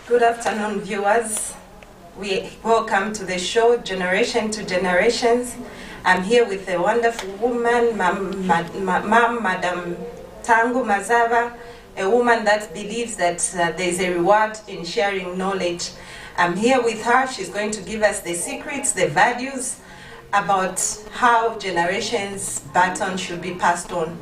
Good afternoon, viewers. We welcome to the show, Generation to Generations. I'm here with a wonderful woman, Madam Tangu Mazava, a woman that believes that there is a reward in sharing knowledge. I'm here with her. She's going to give us the secrets, the values about how generations' baton should be passed on.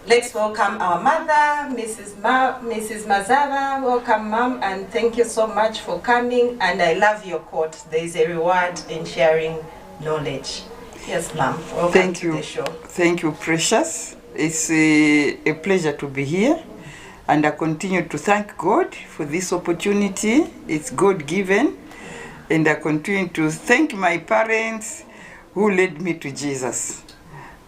Let's welcome our mother, Mrs. Mazava. Welcome, Mom, and thank you so much for coming. And I love your quote, there is a reward in sharing knowledge. Yes, Mom. Welcome to the show. Thank you, Precious. It's a pleasure to be here. And I continue to thank God for this opportunity. It's God-given. And I continue to thank my parents who led me to Jesus.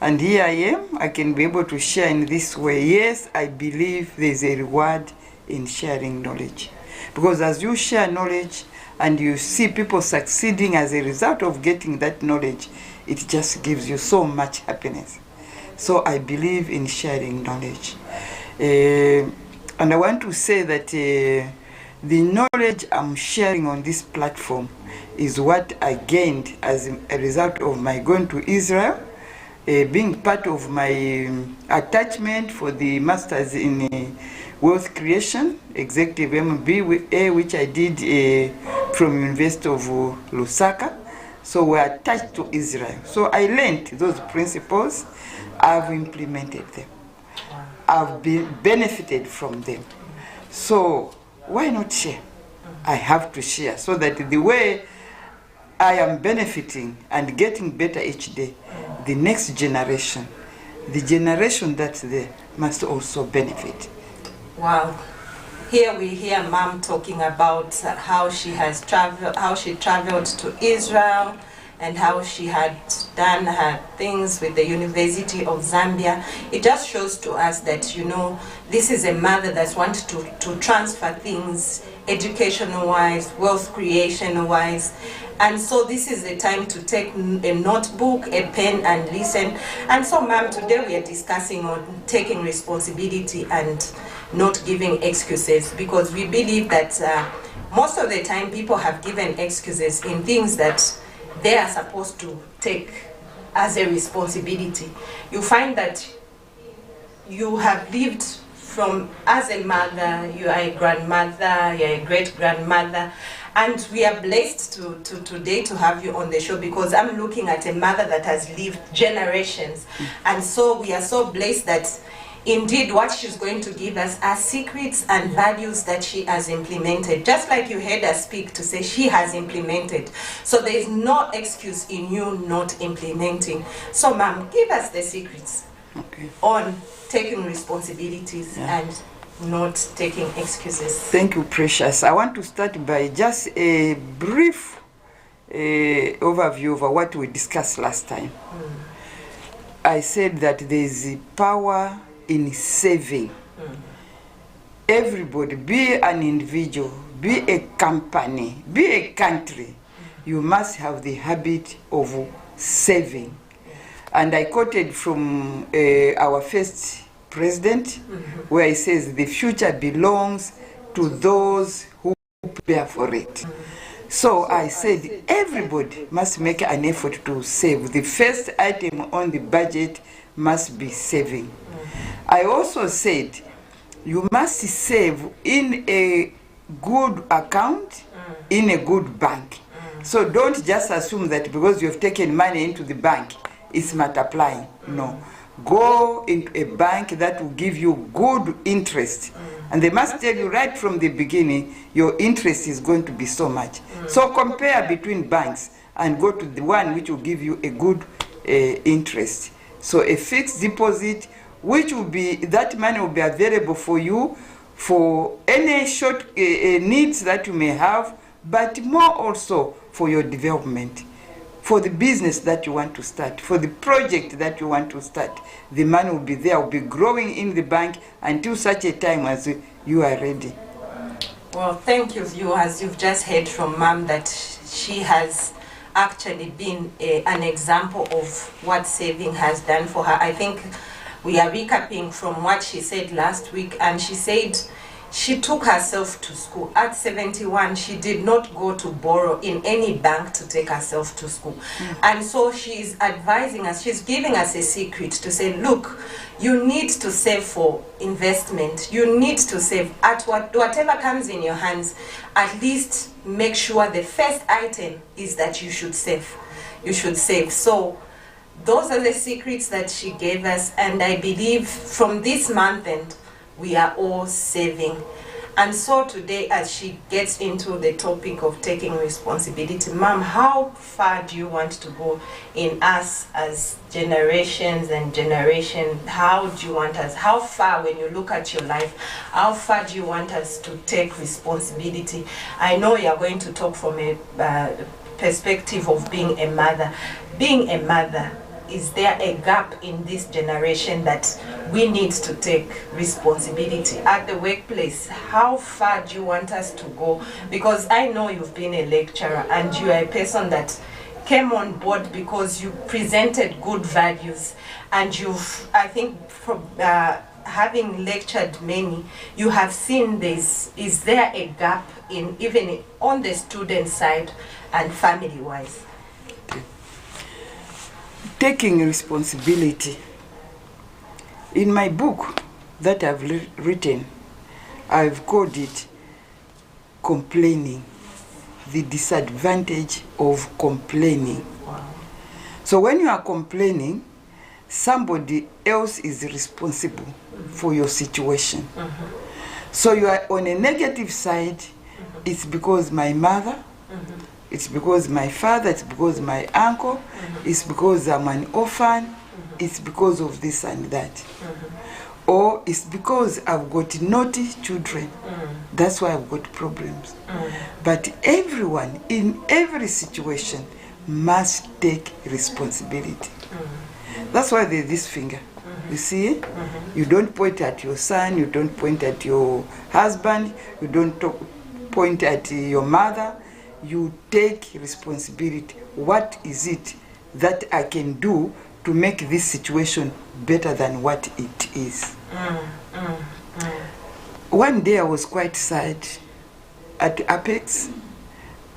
And here I am, I can be able to share in this way. Yes, I believe there's a reward in sharing knowledge. Because as you share knowledge and you see people succeeding as a result of getting that knowledge, it just gives you so much happiness. So I believe in sharing knowledge. And I want to say that the knowledge I'm sharing on this platform is what I gained as a result of my going to Israel, being part of my attachment for the Masters in Wealth Creation, Executive MBA, which I did from University of Lusaka. So we're attached to Israel. So I learned those principles. I've implemented them. I've benefited from them. So why not share? I have to share so that the way I am benefiting and getting better each day, the next generation, the generation that's there, must also benefit. Wow. Here we hear Mom talking about how she traveled to Israel and how she had done her things with the University of Zambia. It just shows to us that, you know, this is a mother that wants to transfer things educational-wise, wealth creation-wise. And so this is the time to take a notebook, a pen, and listen. And so, Ma'am, today we are discussing on taking responsibility and not giving excuses, because we believe that most of the time people have given excuses in things that they are supposed to take as a responsibility. You find that you have lived from, as a mother, you are a grandmother, you are a great-grandmother, and we are blessed to today to have you on the show, because I'm looking at a mother that has lived generations. And so we are so blessed that indeed what she's going to give us are secrets and values that she has implemented. Just like you heard her speak to say she has implemented. So there is no excuse in you not implementing. So, Ma'am, give us the secrets on taking responsibilities and not taking excuses. Thank you, Precious. I want to start by just a brief overview of what we discussed last time. I said that there is power in saving. Everybody, be an individual, be a company, be a country, you must have the habit of saving. And I quoted from our first president, where he says the future belongs to those who prepare for it. So I said everybody must make an effort to save. The first item on the budget must be saving. I also said you must save in a good account, in a good bank. So don't just assume that because you have taken money into the bank, it's multiplying. No. Go into a bank that will give you good interest. And they must tell you right from the beginning, your interest is going to be so much. So compare between banks and go to the one which will give you a good interest. So a fixed deposit, which will be, that money will be available for you for any short needs that you may have, but more also for your development, for the business that you want to start, for the project that you want to start. The money will be there, will be growing in the bank until such a time as you are ready. Well, thank you, viewers. You've just heard from Mom that she has actually been an example of what saving has done for her. I think we are recapping from what she said last week, and she said she took herself to school. At 71, she did not go to borrow in any bank to take herself to school. And so she's advising us, she's giving us a secret to say, look, you need to save for investment. You need to save at whatever comes in your hands. At least make sure the first item is that you should save. You should save. So those are the secrets that she gave us. And I believe from this month end, we are all saving. And so today, as she gets into the topic of taking responsibility, Mom, how far do you want to go in us as generations and generation? How do you want us, how far, when you look at your life, how far do you want us to take responsibility? I know you're going to talk from a perspective of being a mother. Being a mother, is there a gap in this generation that we need to take responsibility? At the workplace, how far do you want us to go? Because I know you've been a lecturer and you are a person that came on board because you presented good values, and you've, I think, from having lectured many, you have seen this. Is there a gap in even on the student side and family-wise? Taking responsibility. In my book that I've written, I've called it Complaining, the disadvantage of complaining. Wow. So when you are complaining, somebody else is responsible for your situation. So you are on a negative side. It's because my mother, it's because my father, it's because my uncle, it's because I'm an orphan, it's because of this and that. Or it's because I've got naughty children. That's why I've got problems. But everyone, in every situation, must take responsibility. That's why there's this finger. You see? You don't point at your son, you don't point at your husband, you don't point at your mother. You take responsibility. What is it that I can do to make this situation better than what it is? One day I was quite sad. At Apex,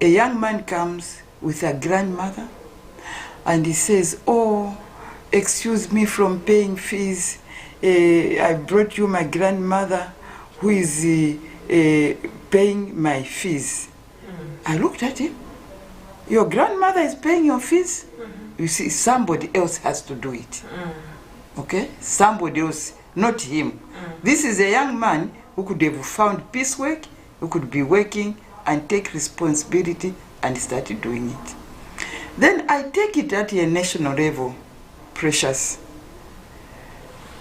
a young man comes with a grandmother and he says, oh, excuse me from paying fees. I brought you my grandmother who is paying my fees. I looked at him. Your grandmother is paying your fees? You see, somebody else has to do it. Okay? Somebody else, not him. This is a young man who could have found piecework, who could be working and take responsibility and started doing it. Then I take it at a national level, Precious.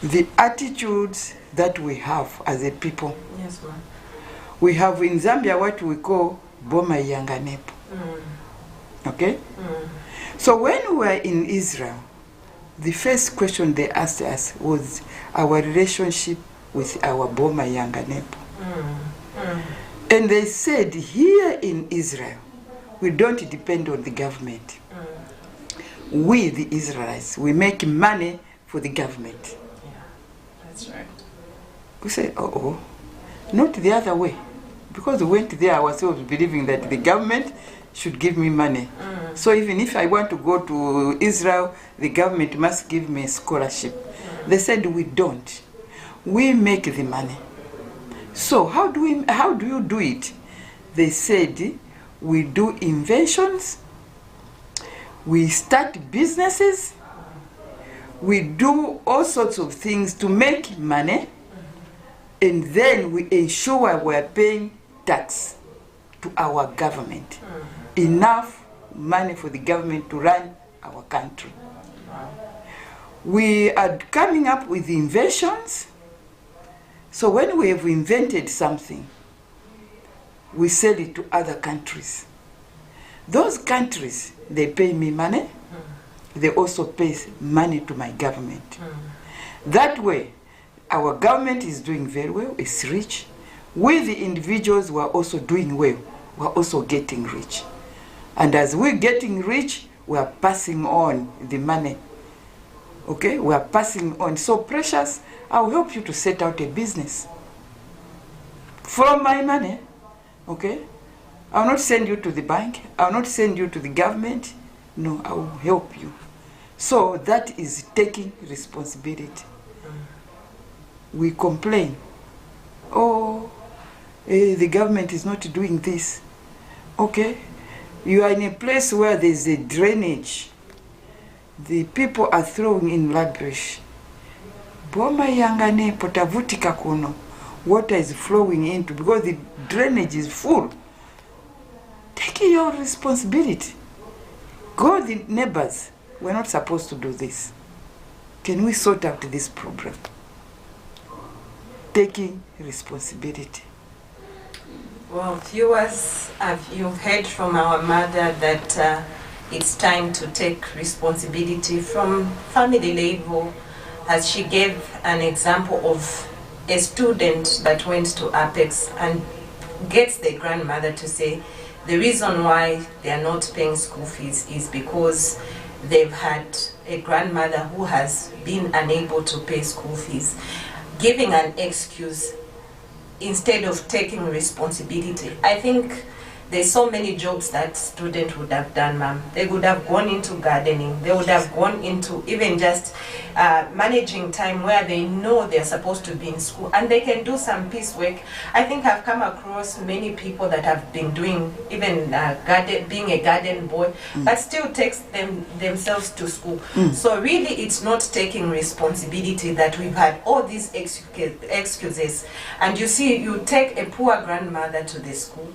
The attitudes that we have as a people. Yes, ma'am. We have in Zambia what we call Boma Yanganepo. Okay? So when we were in Israel, the first question they asked us was our relationship with our Boma Yanganepo. And they said, here in Israel, we don't depend on the government. We, the Israelites, we make money for the government. Yeah, that's right. We said, oh, not the other way. Because we went there ourselves believing that the government should give me money. So even if I want to go to Israel, the government must give me a scholarship. They said, we don't. We make the money. So how do you do it? They said, we do inventions, we start businesses, we do all sorts of things to make money, and then we ensure we are paying tax to our government. Enough money for the government to run our country. We are coming up with inventions. So when we have invented something, we sell it to other countries. Those countries, they pay me money. They also pay money to my government. That way, our government is doing very well, it's rich. We, the individuals, who are also doing well, we're also getting rich. And as we're getting rich, we are passing on the money. Okay? We are passing on. So, Precious, I'll help you to set out a business. from my money, okay? I will not send you to the bank. I will not send you to the government. No, I will help you. So that is taking responsibility. We complain. Oh, the government is not doing this. Okay, you are in a place where there is a drainage. The people are throwing in rubbish. Boma yangane potavutika kuno. Water is flowing into because the drainage is full. Take your responsibility. Go the neighbors. We're not supposed to do this. Can we sort out this problem? Taking responsibility. Well, viewers, you've heard from our mother that it's time to take responsibility from family level, as she gave an example of a student that went to Apex and gets the grandmother to say the reason why they are not paying school fees is because they've had a grandmother who has been unable to pay school fees, giving an excuse instead of taking responsibility. I think there's so many jobs that students would have done, ma'am. They would have gone into gardening. They would have gone into even just managing time where they know they're supposed to be in school, and they can do some piecework. I think I've come across many people that have been doing even being a garden boy, but still takes themselves to school. So really, it's not taking responsibility that we've had all these excuses. And you see, you take a poor grandmother to the school,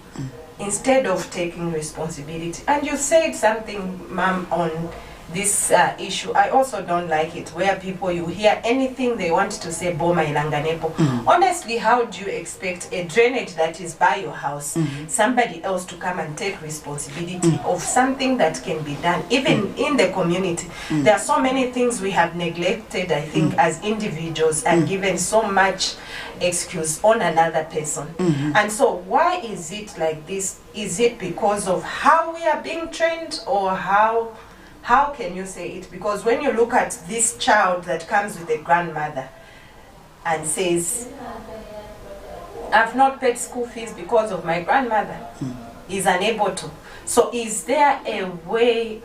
instead of taking responsibility. And you said something, ma'am, on this issue. I also don't like it, where people, you hear anything they want to say, Boma Ilanganepo. Honestly, how do you expect a drainage that is by your house, somebody else to come and take responsibility of something that can be done, even in the community? There are so many things we have neglected, I think, as individuals, and given so much excuse on another person. And so why is it like this? Is it because of how we are being trained, or how can you say it? Because when you look at this child that comes with a grandmother and says, I've not paid school fees because of my grandmother, is unable to. So is there a way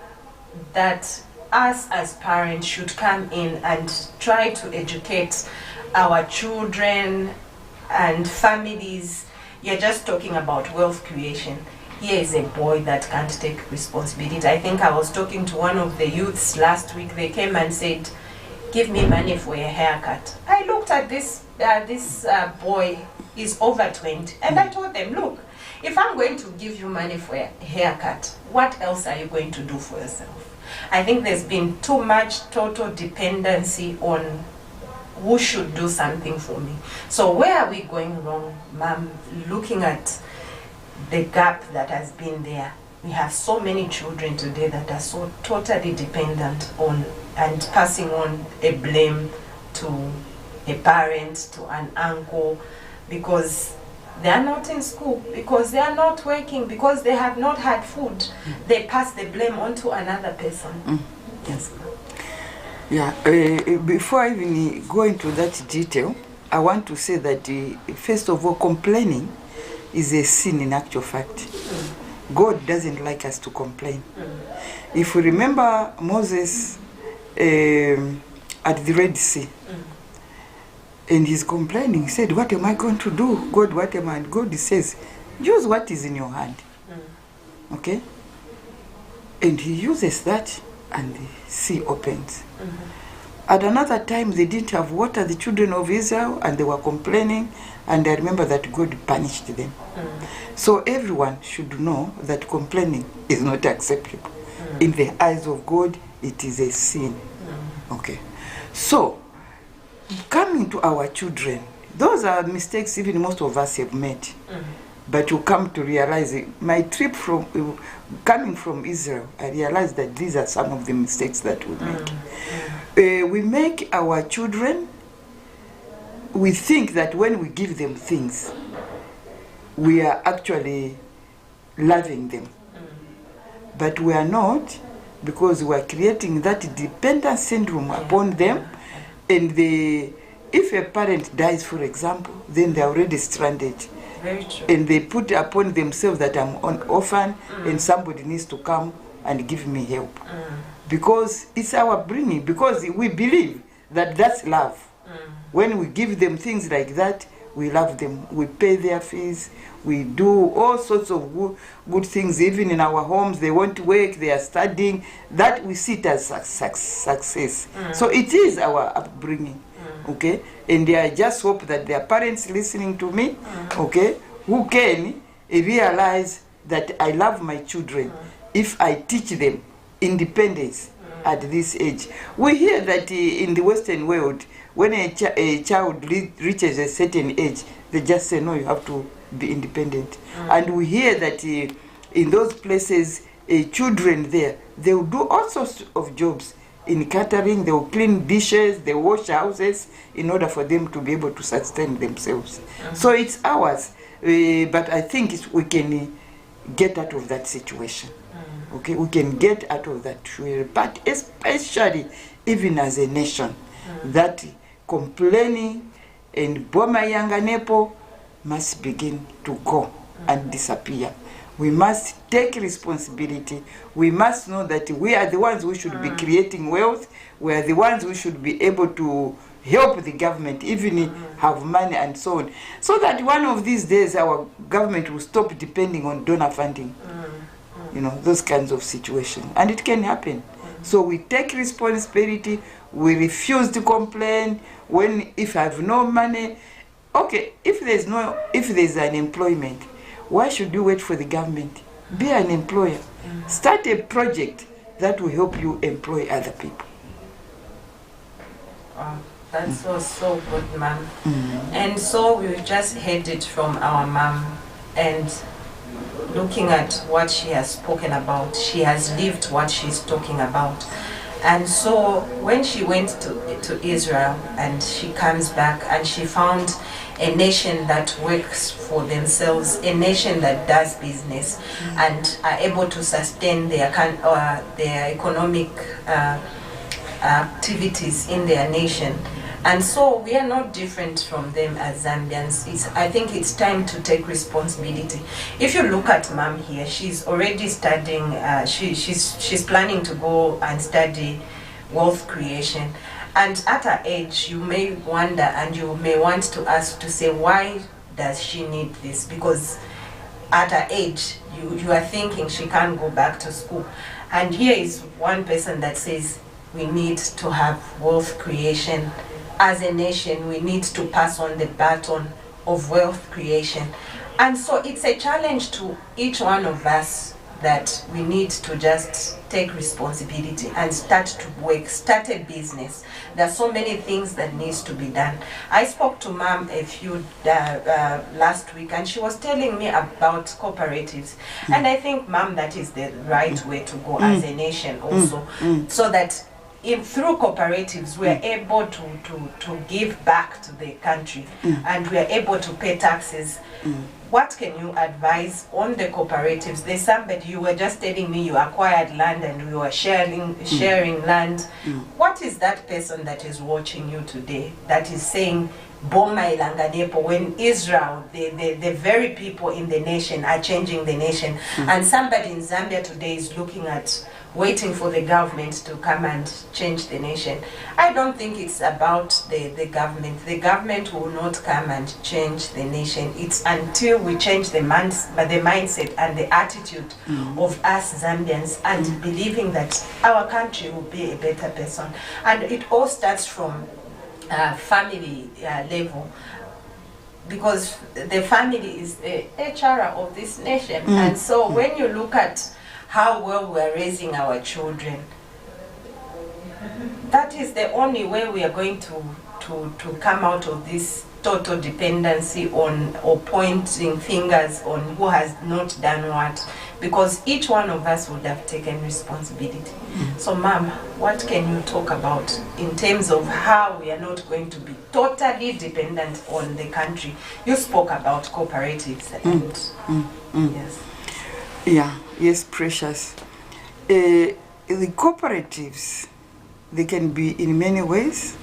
that us as parents should come in and try to educate our children and families? You're just talking about wealth creation. Here is a boy that can't take responsibility. I think I was talking to one of the youths last week. They came and said, give me money for a haircut. I looked at this boy, is over 20, and I told them, look, if I'm going to give you money for a haircut, what else are you going to do for yourself? I think there's been too much total dependency on who should do something for me. So where are we going wrong, ma'am, looking at the gap that has been there? We have so many children today that are so totally dependent on and passing on a blame to a parent, to an uncle, because they are not in school, because they are not working, because they have not had food. They pass the blame on to another person. Yes, ma'am. Yeah, before I even go into that detail, I want to say that first of all, complaining is a sin in actual fact. God doesn't like us to complain. If we remember Moses at the Red Sea, and he's complaining, he said, what am I going to do? God, what am I? And God says, use what is in your hand. Okay? And he uses that, and the sea opens. At another time, they didn't have water, the children of Israel, and they were complaining, and I remember that God punished them. So everyone should know that complaining is not acceptable. In the eyes of God, it is a sin. Okay. So, coming to our children, those are mistakes even most of us have made. But you come to realize it. My trip from coming from Israel, I realized that these are some of the mistakes that we make. We make our children, we think that when we give them things, we are actually loving them. But we are not, because we are creating that dependent syndrome upon them. And if a parent dies, for example, then they are already stranded. Very true. And they put upon themselves that I'm an orphan and somebody needs to come and give me help. Because it's our bringing, because we believe that that's love. When we give them things like that, we love them. We pay their fees. We do all sorts of good things. Even in our homes, they want to work, they are studying. That we see it as success. So it is our upbringing. Okay? And I just hope that their parents listening to me, okay, who can realize that I love my children if I teach them independence at this age. We hear that in the Western world, when a child reaches a certain age, they just say, no, you have to be independent. And we hear that in those places, children there, they will do all sorts of jobs. In catering, they will clean dishes, they wash houses in order for them to be able to sustain themselves. So it's ours. But I think we can get out of that situation. Okay, we can get out of that. But especially, even as a nation, that complaining and Boma Yanganepo must begin to go and disappear. We must take responsibility. We must know that we are the ones who should be creating wealth. We are the ones who should be able to help the government, even have money and so on. So that one of these days our government will stop depending on donor funding. You know, those kinds of situations. And it can happen. So we take responsibility. We refuse to complain. If I have no money, okay, if there's unemployment, why should you wait for the government? Be an employer. Start a project that will help you employ other people. That's so good, Ma'am. And so we just heard it from our mom, and looking at what she has spoken about, she has lived what she's talking about. And so when she went to Israel and she comes back and she found a nation that works for themselves, a nation that does business and are able to sustain their economic activities in their nation. And so we are not different from them as Zambians. I think it's time to take responsibility. If you look at Mom here, she's already studying, she's planning to go and study wealth creation. And at her age, you may wonder and you may want to ask to say, why does she need this? Because at her age, you are thinking she can't go back to school. And here is one person that says we need to have wealth creation. As a nation, we need to pass on the baton of wealth creation. And so it's a challenge to each one of us that we need to just take responsibility and start to work, start a business. There are so many things that needs to be done. I spoke to Mom a few last week, and she was telling me about cooperatives. And I think, Mom, that is the right way to go as a nation also, so that through cooperatives, we are able to give back to the country and we are able to pay taxes. What can you advise on the cooperatives? There's somebody, you were just telling me you acquired land and we were sharing land. What is that person that is watching you today that is saying, Boma Ilanganepo, when Israel, the very people in the nation are changing the nation, and somebody in Zambia today is looking at waiting for the government to come and change the nation? I don't think it's about the government. The government will not come and change the nation. It's until we change the mindset and the attitude of us Zambians and believing that our country will be a better person. And it all starts from family level, because the family is the HR of this nation. And so when you look at how well we're raising our children, that is the only way we are going to come out of this total dependency on, or pointing fingers on who has not done what, because each one of us would have taken responsibility. So, Ma'am, what can you talk about in terms of how we are not going to be totally dependent on the country? You spoke about cooperatives and yes. Yeah, yes, Precious. The cooperatives, they can be in many ways,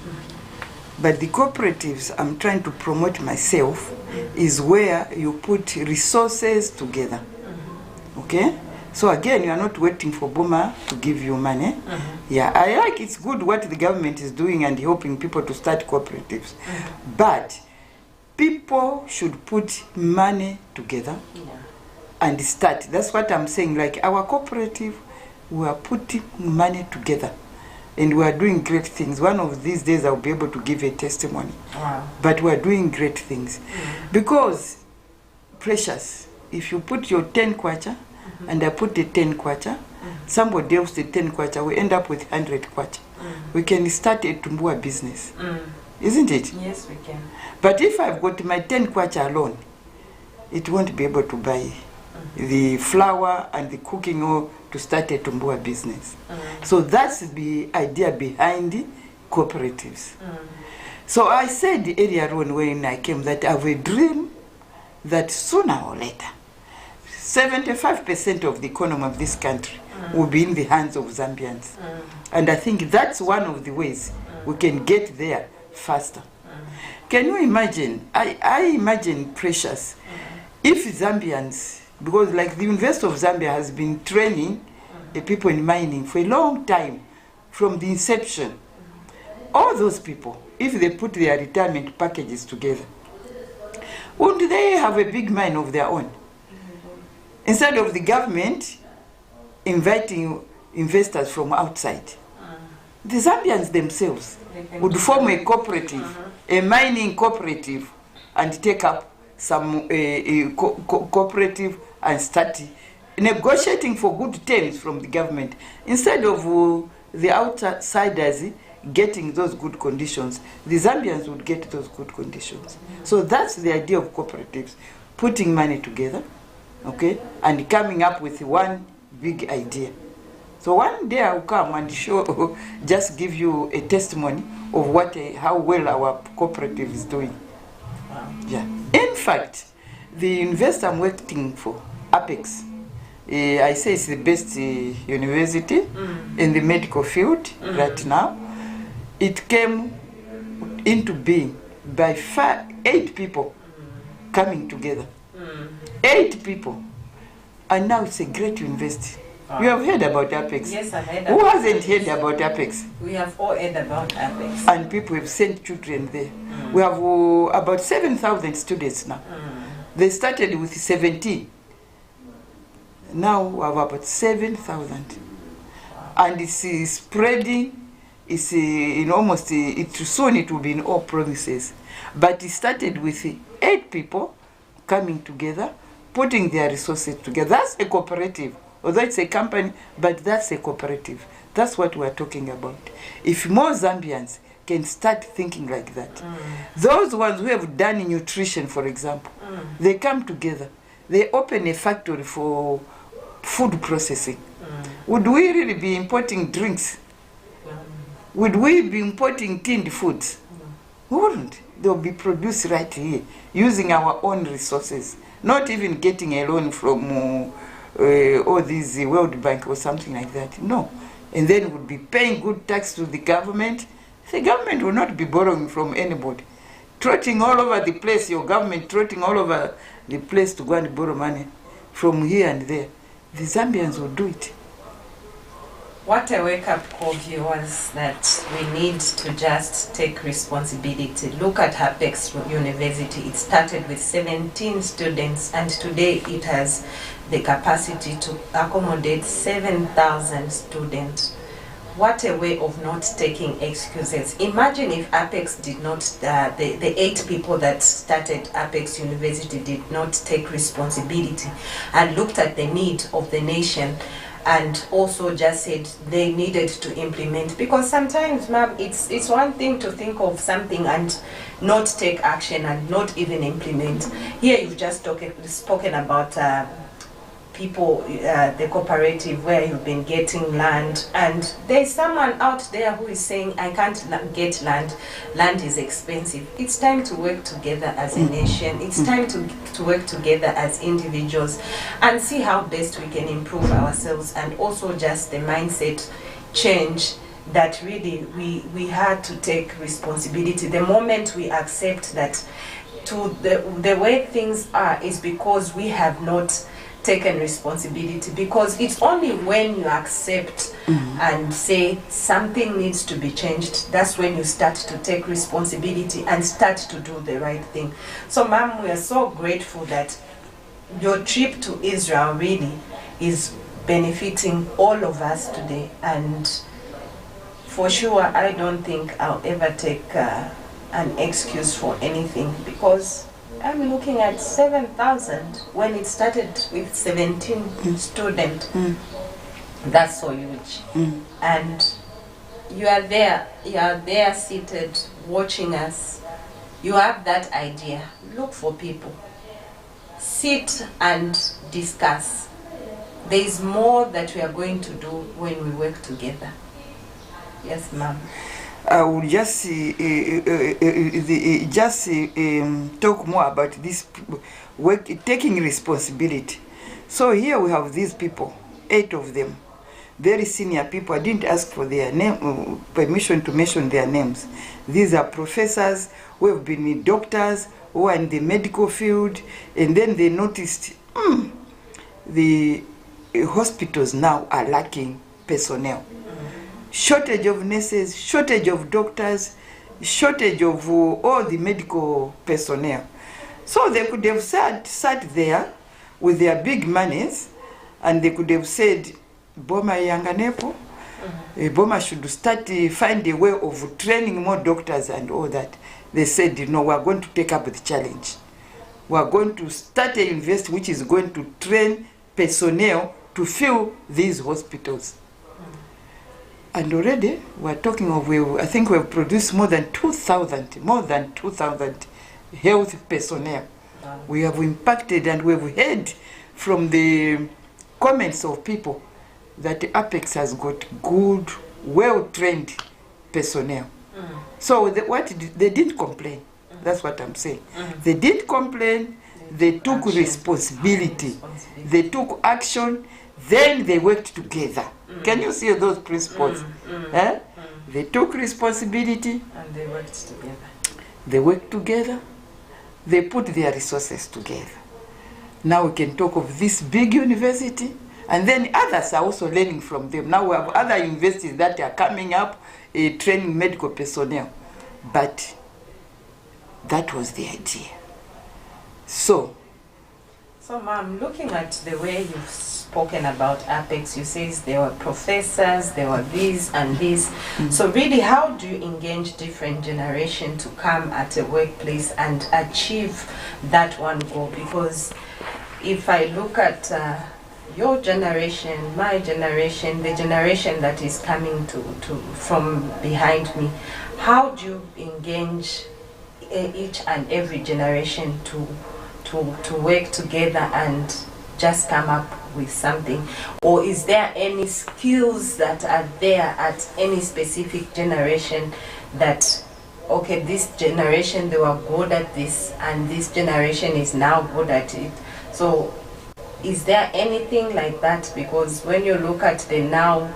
But the cooperatives I'm trying to promote myself is where you put resources together. Okay? So again, you are not waiting for Boma to give you money. Yeah, I like it's good what the government is doing and helping people to start cooperatives. But people should put money together and start. That's what I'm saying. Like our cooperative, we are putting money together and we are doing great things. One of these days I'll be able to give a testimony. Wow. But we are doing great things. Because, precious, if you put your 10 kwacha and I put the 10 kwacha, somebody else the 10 kwacha, we end up with 100 kwacha. We can start a Tumbua business. Isn't it? Yes, we can. But if I've got my 10 kwacha alone, it won't be able to buy the flour and the cooking oil to start a Tumbua business. So that's the idea behind the cooperatives. So I said earlier on when I came that I have a dream that sooner or later, 75% of the economy of this country will be in the hands of Zambians. And I think that's one of the ways we can get there faster. Can you imagine? I imagine, precious, if Zambians, because like the University of Zambia has been training the people in mining for a long time, from the inception. All those people, if they put their retirement packages together, wouldn't they have a big mine of their own? Instead of the government inviting investors from outside, the Zambians themselves would form a cooperative, a mining cooperative, and take up some cooperative and start negotiating for good terms from the government. Instead of the outsiders getting those good conditions, the Zambians would get those good conditions. So that's the idea of cooperatives, putting money together, okay, and coming up with one big idea. So one day I'll come and show, just give you a testimony of what, how well our cooperative is doing. Wow. Yeah. In fact, the investor I'm working for, Apex, I say it's the best university in the medical field right now. It came into being by 8 people coming together. 8 people. And now it's a great university. You have heard about Apex? Yes, I've heard about Who hasn't heard about Apex? We have all heard about Apex. And people have sent children there. We have about 7,000 students now. They started with 17. Now we have about 7,000. And it's spreading. It's in almost, soon it will be in all provinces. But it started with 8 people coming together, putting their resources together. That's a cooperative. Although it's a company, but that's a cooperative. That's what we're talking about. If more Zambians can start thinking like that, those ones who have done nutrition, for example, they come together. They open a factory for food processing. Would we really be importing drinks? Would we be importing tinned foods? We wouldn't. They'll be produced right here, using our own resources, not even getting a loan from all these World Bank or something like that. No. And then would be paying good tax to the government. The government will not be borrowing from anybody. Trotting all over the place, your government trotting all over the place to go and borrow money from here and there. The Zambians will do it. What a wake-up call, viewers, that we need to just take responsibility. Look at Apex University. It started with 17 students, and today it has the capacity to accommodate 7,000 students. What a way of not taking excuses. Imagine if Apex did not, the 8 people that started Apex University did not take responsibility and looked at the need of the nation and also just said they needed to implement. Because sometimes, ma'am, it's one thing to think of something and not take action and not even implement. Here you've just spoken about people, the cooperative where you've been getting land, and there's someone out there who is saying, I can't get land, land is expensive. It's time to work together as a nation. It's time to work together as individuals and see how best we can improve ourselves, and also just the mindset change that really we had to take responsibility. The moment we accept that to the way things are is because we have not taken responsibility, because it's only when you accept and say something needs to be changed, that's when you start to take responsibility and start to do the right thing. So Ma'am, we are so grateful that your trip to Israel really is benefiting all of us today, and for sure I don't think I'll ever take an excuse for anything, because I'm looking at 7,000 when it started with 17 students. That's so huge. And you are there seated watching us. You have that idea. Look for people. Sit and discuss. There is more that we are going to do when we work together. Yes, ma'am. I will just talk more about this work, taking responsibility. So here we have these people, 8 of them, very senior people. I didn't ask for their name, permission to mention their names. These are professors who have been doctors, who are in the medical field, and then they noticed the hospitals now are lacking personnel. Shortage of nurses, shortage of doctors, shortage of all the medical personnel. So they could have sat there with their big monies, and they could have said, Boma Yanganepo, Boma should start find a way of training more doctors and all that. They said, no, we are going to take up the challenge. We are going to start a university which is going to train personnel to fill these hospitals. And already we're talking of, I think we've produced more than 2,000 health personnel. Wow. We have impacted, and we've heard from the comments of people that Apex has got good, well-trained personnel. So they didn't complain. That's what I'm saying. They didn't complain. They took responsibility. They took action. Then they worked together. Can you see those principles? They took responsibility. And they worked together. They worked together. They put their resources together. Now we can talk of this big university. And then others are also learning from them. Now we have other universities that are coming up, training medical personnel. But that was the idea. So, Ma'am, looking at the way you've spoken about Apex, you say there were professors, there were this and this. So really, how do you engage different generations to come at a workplace and achieve that one goal? Because if I look at your generation, my generation, the generation that is coming from behind me, how do you engage each and every generation to work together and just come up with something? Or is there any skills that are there at any specific generation that, okay, this generation they were good at this and this generation is now good at it? So is there anything like that? Because when you look at the now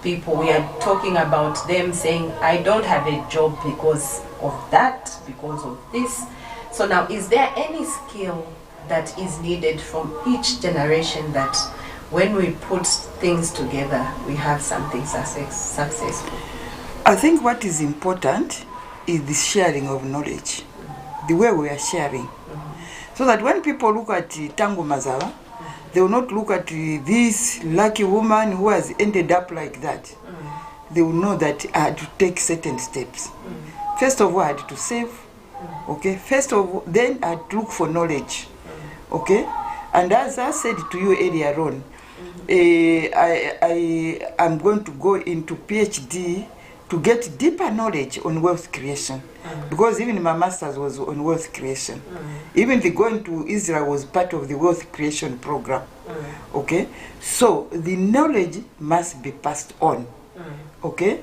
people, we are talking about them saying, I don't have a job because of that, because of this. So now, is there any skill that is needed from each generation that when we put things together, we have something successful? I think what is important is the sharing of knowledge, the way we are sharing. So that when people look at Tango Mazava, they will not look at this lucky woman who has ended up like that. They will know that I had to take certain steps. First of all, I had to save. Okay. First of all, then I had to look for knowledge. Okay. And as I said to you earlier on, I am going to go into PhD to get deeper knowledge on wealth creation. Because even my master's was on wealth creation. Even the going to Israel was part of the wealth creation program. Okay. So the knowledge must be passed on. Okay.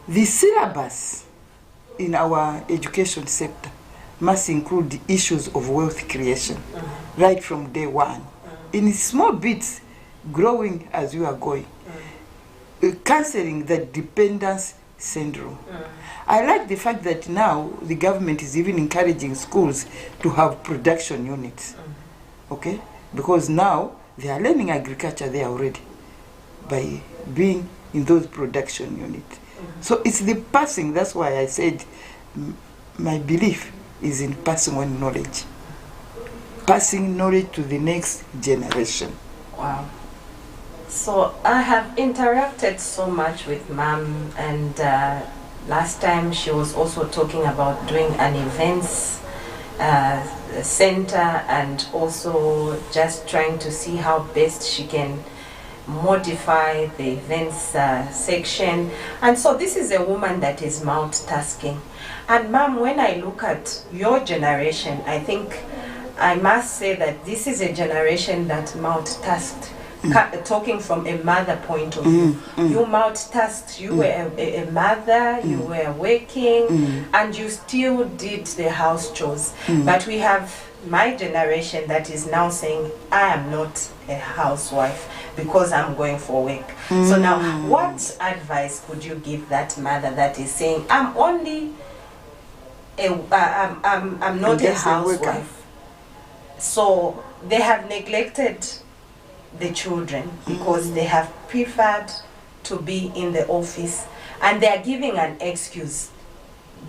The syllabus in our education sector must include the issues of wealth creation right from day one. In small bits, growing as you are going. cancelling the dependence syndrome. I like the fact that now the government is even encouraging schools to have production units. Okay? Because now they are learning agriculture there already by being in those production units. So it's the passing, that's why I said my belief is in passing on knowledge. Passing knowledge to the next generation. Wow. So I have interacted so much with Mom, and last time she was also talking about doing an events center, and also just trying to see how best she can modify the events section. And so this is a woman that is multitasking. And Mom, when I look at your generation, I think I must say that this is a generation that multitasked. Talking from a mother point of view, you multitasked. You were a mother, you were working, and you still did the house chores. But we have my generation that is now saying, I am not a housewife because I'm going for work. So now, what advice could you give that mother that is saying, I'm only I'm not a housewife? So they have neglected the children because they have preferred to be in the office, and they are giving an excuse,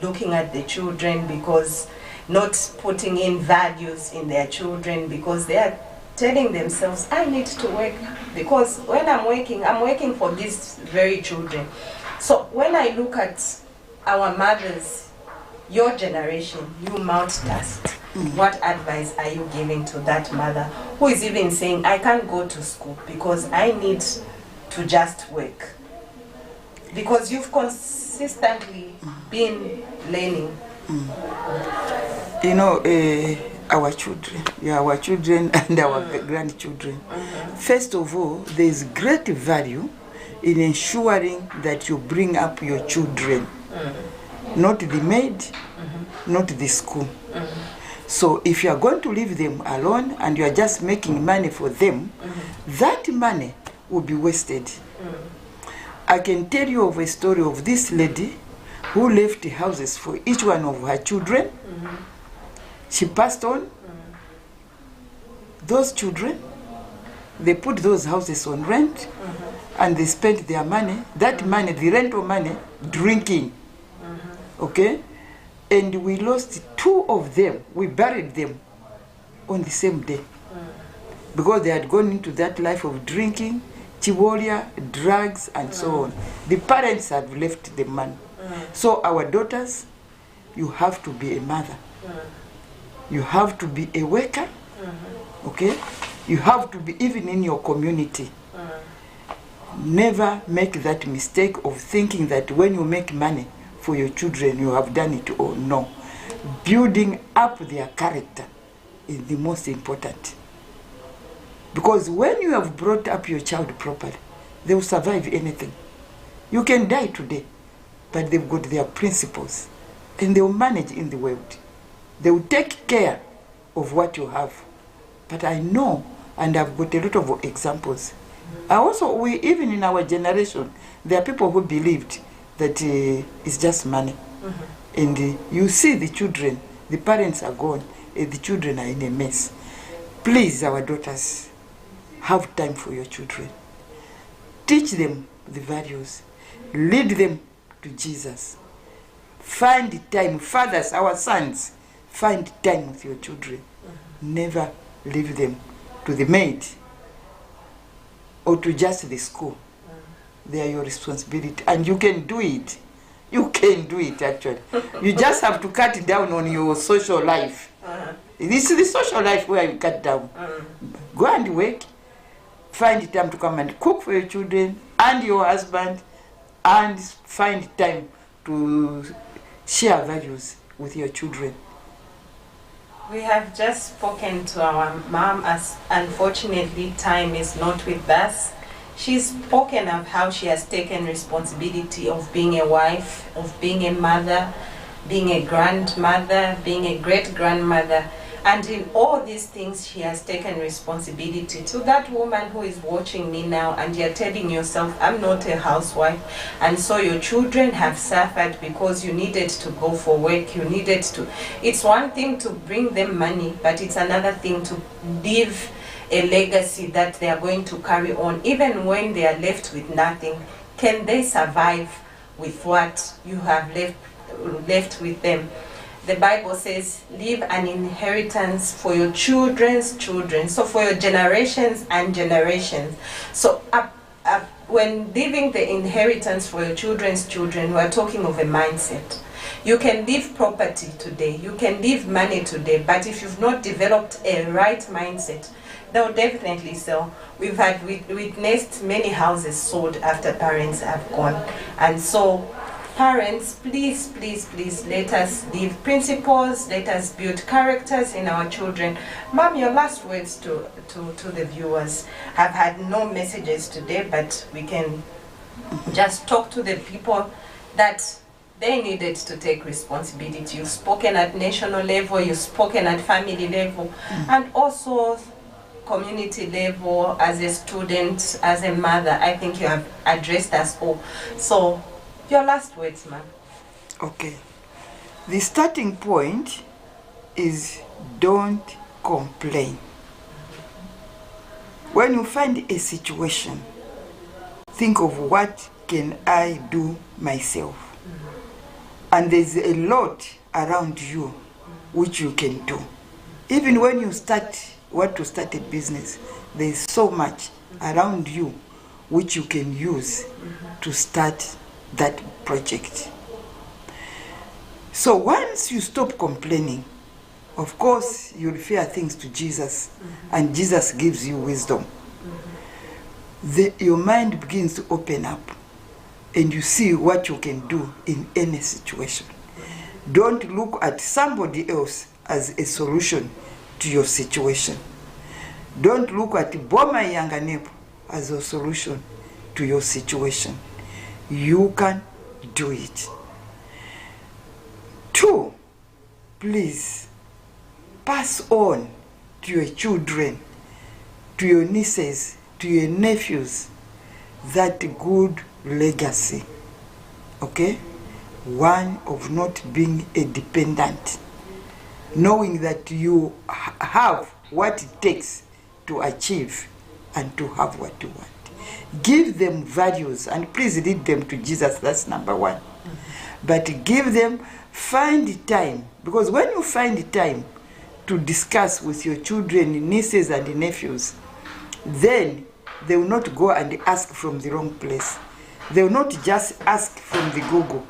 looking at the children, because not putting in values in their children, because they are telling themselves, I need to work because when I'm working for these very children. So when I look at our mothers, your generation, you multitasked. What advice are you giving to that mother who is even saying, I can't go to school because I need to just work? Because you've consistently been learning. You know, our children and our grandchildren. First of all, there is great value in ensuring that you bring up your children, not the maid, not the school. So if you are going to leave them alone and you are just making money for them, that money will be wasted. I can tell you of a story of this lady who left houses for each one of her children. She passed on. Those children, they put those houses on rent, and they spent their money, that money, the rental money, drinking. Okay? And we lost 2 of them. We buried them on the same day. Because they had gone into that life of drinking, chibolia, drugs, and so on. The parents have left the money. So our daughters, you have to be a mother. You have to be a worker. Okay? You have to be even in your community. Never make that mistake of thinking that when you make money for your children, you have done it all. No. Building up their character is the most important. Because when you have brought up your child properly, they will survive anything. You can die today, but they've got their principles, and they will manage in the world. They will take care of what you have. But I know, and I've got a lot of examples. Even in our generation, there are people who believed that it's just money. And you see the children, the parents are gone, and the children are in a mess. Please, our daughters, have time for your children. Teach them the values. Lead them to Jesus. Find time. Fathers, our sons, find time with your children. Never leave them to the maid or to just the school. They are your responsibility, and you can do it. You can do it, actually. You just have to cut down on your social life. This is the social life where you cut down. Go and work. Find time to come and cook for your children and your husband, and find time to share values with your children. We have just spoken to our mom, as unfortunately time is not with us. She's spoken of how she has taken responsibility of being a wife, of being a mother, being a grandmother, being a great-grandmother. And in all these things, she has taken responsibility. To that woman who is watching me now, and you're telling yourself, I'm not a housewife, and so your children have suffered because you needed to go for work, you needed to. It's one thing to bring them money, but it's another thing to leave a legacy that they are going to carry on. Even when they are left with nothing, can they survive with what you have left with them? The Bible says, leave an inheritance for your children's children. So for your generations and generations. So when leaving the inheritance for your children's children, we are talking of a mindset. You can leave property today, you can leave money today, but if you've not developed a right mindset, they'll definitely sell. We've witnessed many houses sold after parents have gone. And so parents, please, please, please, let us leave principles, let us build characters in our children. Mom, your last words to the viewers. I've had no messages today, but we can just talk to the people that they needed to take responsibility. You've spoken at national level, you've spoken at family level, and also community level, as a student, as a mother. I think you have addressed us all. So, your last words, ma'am. Okay. The starting point is don't complain. When you find a situation, think of what can I do myself. And there's a lot around you which you can do. Even when you want to start a business, there's so much around you which you can use to start that project. So once you stop complaining, of course you refer things to Jesus, and Jesus gives you wisdom. Your mind begins to open up, and you see what you can do in any situation. Don't look at somebody else as a solution to your situation. Don't look at Boma Yanganepo as a solution to your situation. You can do it. 2, please pass on to your children, to your nieces, to your nephews, that good legacy. Okay? One of not being a dependent, knowing that you have what it takes to achieve and to have what you want. Give them values, and please lead them to Jesus. That's number 1. But give them, find time, because when you find time to discuss with your children, nieces and nephews, then they will not go and ask from the wrong place. They will not just ask from the Google.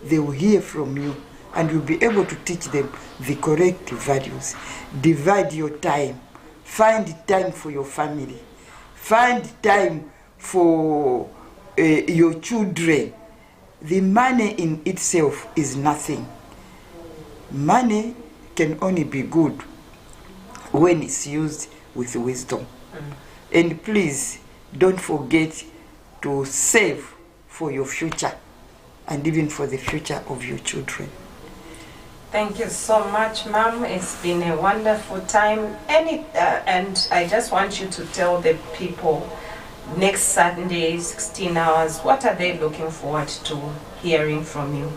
They will hear from you, and you'll be able to teach them the correct values. Divide your time. Find time for your family. Find time for your children. The money in itself is nothing. Money can only be good when it's used with wisdom. And please don't forget to save for your future, and even for the future of your children. Thank you so much, ma'am. It's been a wonderful time. And I just want you to tell the people, next Sunday, 16 hours, what are they looking forward to hearing from you?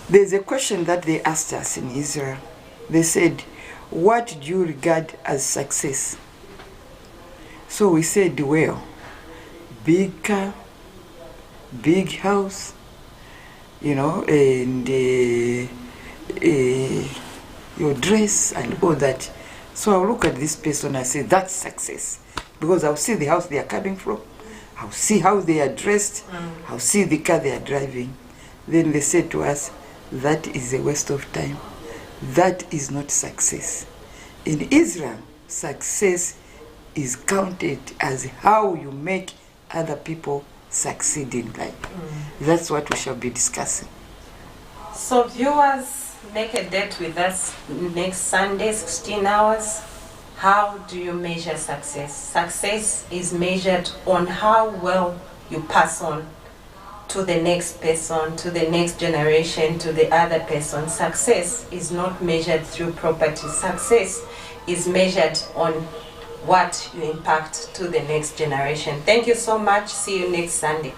There's a question that they asked us in Israel. They said, what do you regard as success? So we said, well, big car, big house, you know, and your dress and all that. So I'll look at this person and say, that's success. Because I'll see the house they are coming from, I'll see how they are dressed, I'll see the car they are driving. Then they said to us, that is a waste of time. That is not success. In Israel, success is counted as how you make other people succeed in life. That's what we shall be discussing. So viewers, make a date with us next Sunday, 16 hours. How do you measure success? Success is measured on how well you pass on to the next person, to the next generation, to the other person. Success is not measured through property. Success is measured on what you impact to the next generation. Thank you so much. See you next Sunday.